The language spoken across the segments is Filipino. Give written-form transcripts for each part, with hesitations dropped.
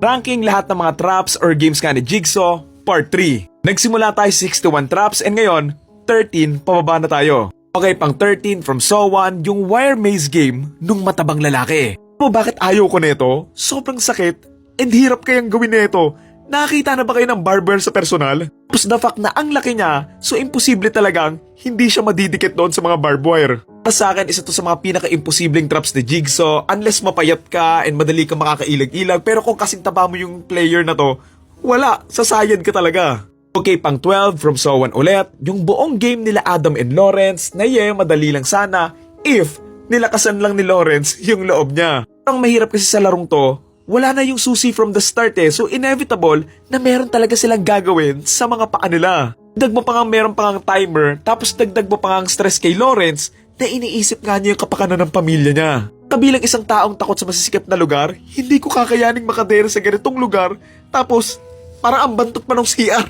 Ranking lahat ng mga traps or games nga ni Jigsaw, Part 3. Nagsimula tayo 61 traps and ngayon, 13 pababa na tayo. Okay, pang 13 from Saw 1, yung wire maze game nung matabang lalaki. Mo bakit ayaw ko nito? Sobrang sakit and hirap kayang gawin nito. Nakakita na ba kayo ng barber sa personal? Tapos the fact na ang laki niya, so imposible talagang hindi siya madidikit doon sa mga barbed wire. Para sa akin, isa to sa mga pinaka-imposibleng traps ni Jigsaw unless mapayat ka and madali ka makakailag-ilag. Pero kung kasing taba mo yung player na to, wala, sasayad ka talaga. Okay, pang 12 from Saw 1 ulit, yung buong game nila Adam and Lawrence na madali lang sana if nilakasan lang ni Lawrence yung loob niya. Ang mahirap kasi sa larong to, wala na yung susi from the start so inevitable na meron talaga silang gagawin sa mga paa nila. Dagdag mo pa nga meron pa nga timer, tapos dagdag mo pa nga stress kay Lawrence na iniisip nga niya yung kapakanan ng pamilya niya. Kabilang isang taong takot sa masisikip na lugar, hindi ko kakayaning makadere sa ganitong lugar, tapos parang ang bantot pa ng CR.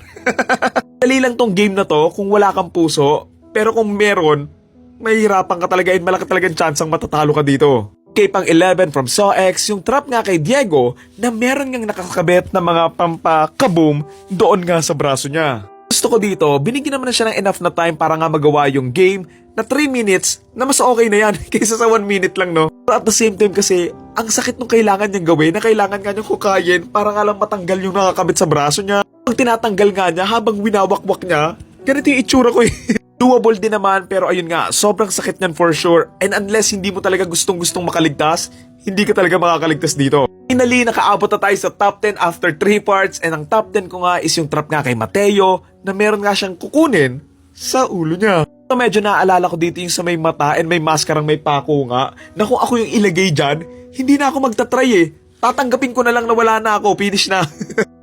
Dali lang tong game na to kung wala kang puso, pero kung meron, mahihirapan ka talaga and malaki talagang tsansang matatalo ka dito. Okay, pang 11 from Saw X, yung trap nga kay Diego na meron ngang nakakabit na mga pampakaboom doon nga sa braso niya. Gusto ko dito, binigyan naman na siya ng enough na time para nga magawa yung game na 3 minutes na mas okay na yan kaysa sa 1 minute lang, no? Pero at the same time kasi, ang sakit nung kailangan niyang gawin na kailangan nga niyang hukayin para nga lang matanggal yung nakakabit sa braso niya. Pag tinatanggal nga niya habang winawakwak niya, ganito yung itsura ko Doable din naman pero ayun nga, sobrang sakit niyan for sure. And unless hindi mo talaga gustong-gustong makaligtas, hindi ka talaga makakaligtas dito. Finally, nakaabot na tayo sa top 10 after 3 parts and ang top 10 ko nga is yung trap nga kay Mateo na meron nga siyang kukunin sa ulo niya. So medyo naaalala ko dito yung sa may mata and may maskarang may pako nga na kung ako yung ilagay dyan, hindi na ako magtatry Tatanggapin ko na lang na wala na ako, finish na.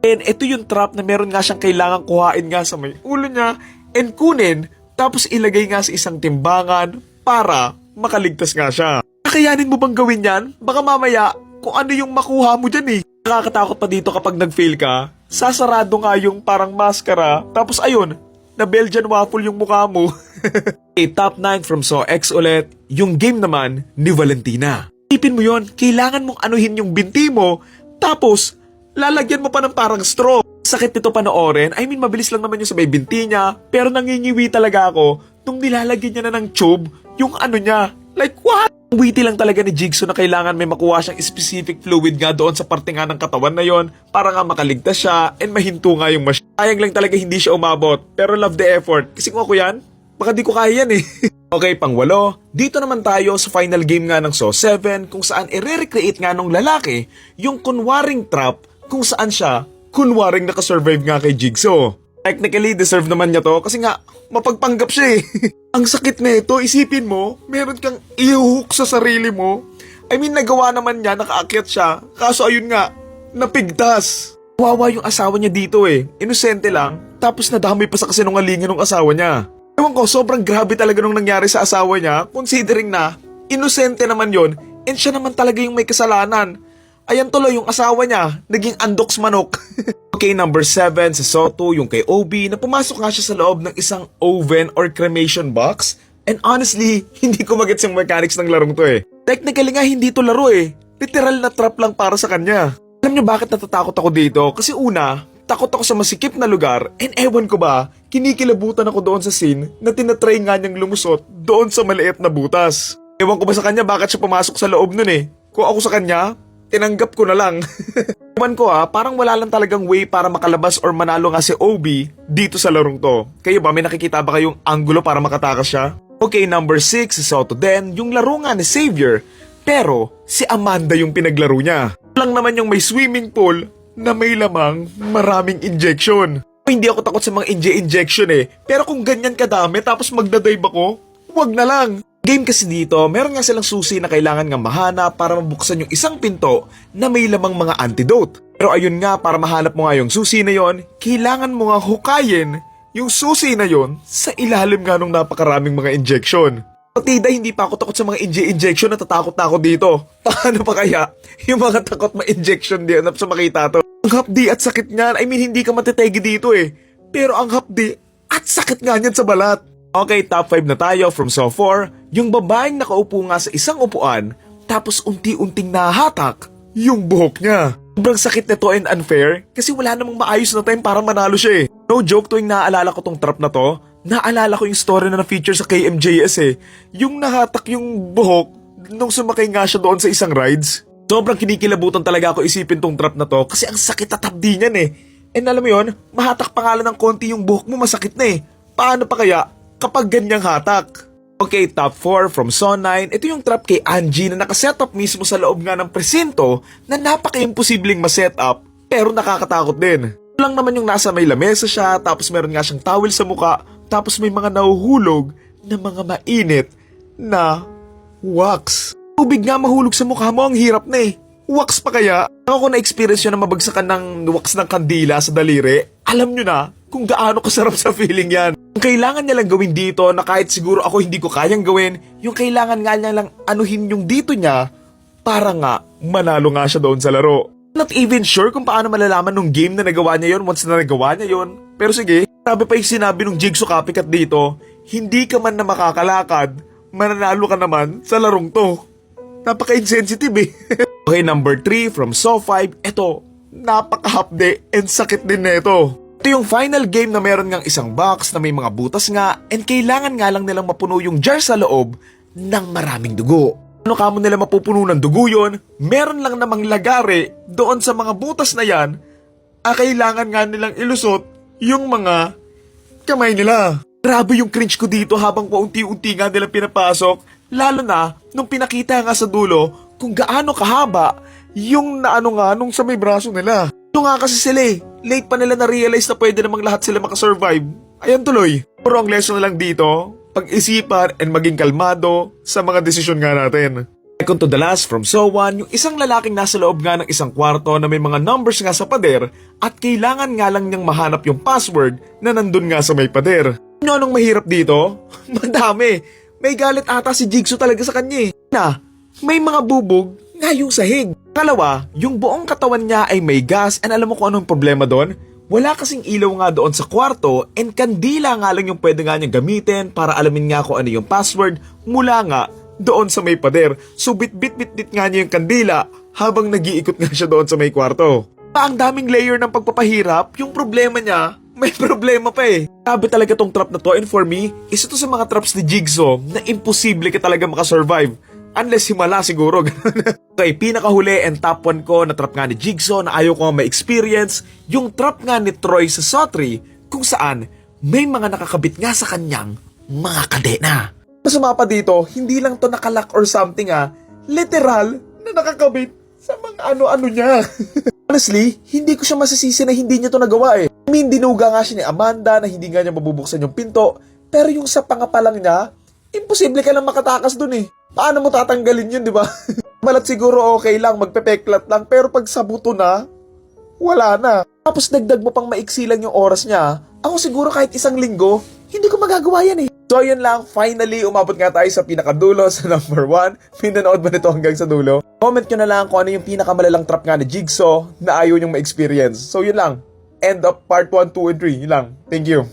And ito yung trap na meron nga siyang kailangang kuhain nga sa may ulo niya and kunin tapos ilagay nga sa isang timbangan para makaligtas nga siya. Kakayanin mo bang gawin yan? Baka mamaya kung ano yung makuha mo dyan Nakakatakot pa dito kapag nag-fail ka, sasarado nga yung parang maskara, tapos ayun, na Belgian waffle yung mukha mo. Top 9 from Saw X ulit, yung game naman ni Valentina. Tipin mo yon, kailangan mong anuhin yung binti mo, tapos lalagyan mo pa ng parang straw. Sakit nito panoorin, I mean mabilis lang naman yung sa may binti niya, pero nangingiwi talaga ako nung nilalagyan niya na ng tube yung ano niya. Like what? Witty lang talaga ni Jigsaw na kailangan may makuha siyang specific fluid nga doon sa parte nga ng katawan na yon para nga makaligtas siya and mahinto nga yung machine. Sayang lang talaga hindi siya umabot, pero love the effort. Kasi kung ako yan, baka di ko kaya yan Okay, pang 8. Dito naman tayo sa final game nga ng Saw 7 kung saan i-recreate nga nung lalaki yung kunwaring trap kung saan siya kunwaring nakasurvive nga kay Jigsaw. Technically, deserve naman niya to kasi nga, mapagpanggap siya Ang sakit na ito, isipin mo, meron kang i-hook sa sarili mo. I mean, nagawa naman niya, nakaakyat siya, kaso ayun nga, napigtas. Wawa yung asawa niya dito Inosente lang, tapos nadamay pa sa kasinungalingan ng asawa niya. Ewan ko, sobrang grabe talaga nung nangyari sa asawa niya, considering na, inosente naman yon and siya naman talaga yung may kasalanan. Ayan tuloy yung asawa niya, naging andoks manok. Okay, number 7 sa Saw 2, yung kay Obi, na pumasok nga siya sa loob ng isang oven or cremation box. And honestly, hindi ko magets yung mechanics ng larong to Technically nga, hindi to laro Literal na trap lang para sa kanya. Alam niyo bakit natatakot ako dito? Kasi una, takot ako sa masikip na lugar and ewan ko ba, kinikilabutan ako doon sa scene na tinatry nga niyang lumusot doon sa maliit na butas. Ewan ko ba sa kanya bakit siya pumasok sa loob nun Kung ako sa kanya, tinanggap ko na lang. Ewan ko parang wala lang talagang way para makalabas or manalo nga si Obi dito sa larong to. Kayo ba, may nakikita ba kayong angulo para makatakas siya? Okay, number 6 sa Saw 2 din, yung laro nga ni Xavier, pero si Amanda yung pinaglaro niya. Lang naman yung may swimming pool na may lamang maraming injection. Hindi ako takot sa mga injection pero kung ganyan kadami tapos magdadive ako, wag na lang. Game kasi dito, meron nga silang susi na kailangan nga mahanap para mabuksan yung isang pinto na may lamang mga antidote. Pero ayun nga, para mahanap mo nga yung susi na yon, kailangan mo nga hukayin yung susi na yon sa ilalim nga nung napakaraming mga injection. Patida, hindi pa ako takot sa mga injection, natatakot na ako dito. Paano pa kaya yung mga takot ma-injection din sa makita to? Ang hapdi at sakit nga, I mean hindi ka matitegi dito Pero ang hapdi at sakit nga niyan sa balat. Okay, top 5 na tayo from Saw 4, yung babaeng nakaupo nga sa isang upuan, tapos unti-unting nahatak yung buhok niya. Sobrang sakit nito and unfair kasi wala namang maayos na time para manalo siya eh. No joke, tuwing naaalala ko tong trap na to, naalala ko yung story na na-feature sa KMJS eh. Yung nahatak yung buhok nung sumakay nga siya doon sa isang rides. Sobrang kinikilabutan talaga ako isipin tong trap na to kasi ang sakit at tabdi niyan eh. And alam mo yun, mahatak pa nga lang ng konti yung buhok mo, masakit na eh. Paano pa kaya kapag ganyang hatak? Okay, top 4 from Zone 9. Ito yung trap kay Angie na nakasetup mismo sa loob nga ng presinto na napaka-imposibleng masetup pero nakakatakot din. Ito lang naman yung nasa may lamesa siya, tapos meron nga siyang towel sa muka, tapos may mga nahuhulog na mga mainit na wax. Tubig nga mahulog sa mukha mo, ang hirap na eh. Wax pa kaya? Ako kung na-experience nyo na mabagsakan ng wax ng kandila sa daliri, alam nyo na kung gaano kasarap sa feeling yan. Ang kailangan niya lang gawin dito na kahit siguro ako hindi ko kayang gawin, yung kailangan nga niya lang anuhin yung dito niya para nga manalo nga siya doon sa laro. Not even sure kung paano malalaman nung game na nagawa niya yon once na nagawa niya yon. Pero sige, sabi pa yung sinabi nung Jigsaw copycat dito, hindi ka man na makakalakad, mananalo ka naman sa larong to. Napaka-insensitive eh. Okay, number 3 from Saw 5. Ito, napaka-hapde and sakit din nito. Ito yung final game na meron ngang isang box na may mga butas nga and kailangan nga lang nilang mapuno yung jar sa loob ng maraming dugo. Ano kamo nila mapupuno ng dugo yun? Meron lang namang lagare doon sa mga butas na yan. Kailangan nga nilang ilusot yung mga kamay nila. Grabe yung cringe ko dito habang paunti-unti nga nila pinapasok. Lalo na nung pinakita nga sa dulo kung gaano kahaba yung naano nga nung sa may braso nila. Ito nga kasi sila eh. Late pa nila na-realize na pwede namang lahat sila makasurvive. Ayan tuloy. Pero ang lesson na lang dito, pag-isipan and maging kalmado sa mga desisyon nga natin. Second to the last from So 1, yung isang lalaking nasa loob nga ng isang kwarto na may mga numbers nga sa pader at kailangan nga lang niyang mahanap yung password na nandun nga sa may pader. Ano anong mahirap dito? Madami. May galit ata si Jigsaw talaga sa kanya eh. May mga bubog nga yung sahig. Kalawa, yung buong katawan niya ay may gas and alam mo kung anong problema doon? Wala kasing ilaw nga doon sa kwarto and kandila nga lang yung pwede nga niyang gamitin para alamin nga kung ano yung password mula nga doon sa may pader. So bit-bit-bit nga niya yung kandila habang nag-iikot nga siya doon sa may kwarto. Ang daming layer ng pagpapahirap, yung problema niya, may problema pa eh. Sabi talaga tong trap na to and for me, isa to sa mga traps ni Jigsaw na imposible ka talaga makasurvive. Unless himala siguro. Okay, pinakahuli and top 1 ko na trap nga ni Jigsaw na ayaw ko ma-experience, yung trap nga ni Troy sa Saw 3 kung saan may mga nakakabit nga sa kanyang mga kadena. Masama pa dito, hindi lang to nakalak or something literal na nakakabit sa mga ano-ano niya. Honestly, hindi ko siya masisisi na hindi niya to nagawa eh. I mean, dinuga nga siya ni Amanda na hindi nga niya mabubuksan yung pinto, pero yung sa pangapalang niya, imposible ka lang makatakas dun eh. Paano mo tatanggalin yun, di ba? Malat siguro okay lang, magpepeklat lang, pero pag sa buto na, wala na. Tapos dagdag mo pang maiksi lang yung oras niya. Ako siguro kahit isang linggo, hindi ko magagawa yan eh. So yun lang, finally umabot nga tayo sa pinakadulo sa number 1. Pinanood ba nito hanggang sa dulo? Comment nyo na lang kung ano yung pinakamalalang trap nga ni Jigsaw na ayaw nyong ma-experience. So yun lang, end of part 1, 2, and 3. Yun lang. Thank you.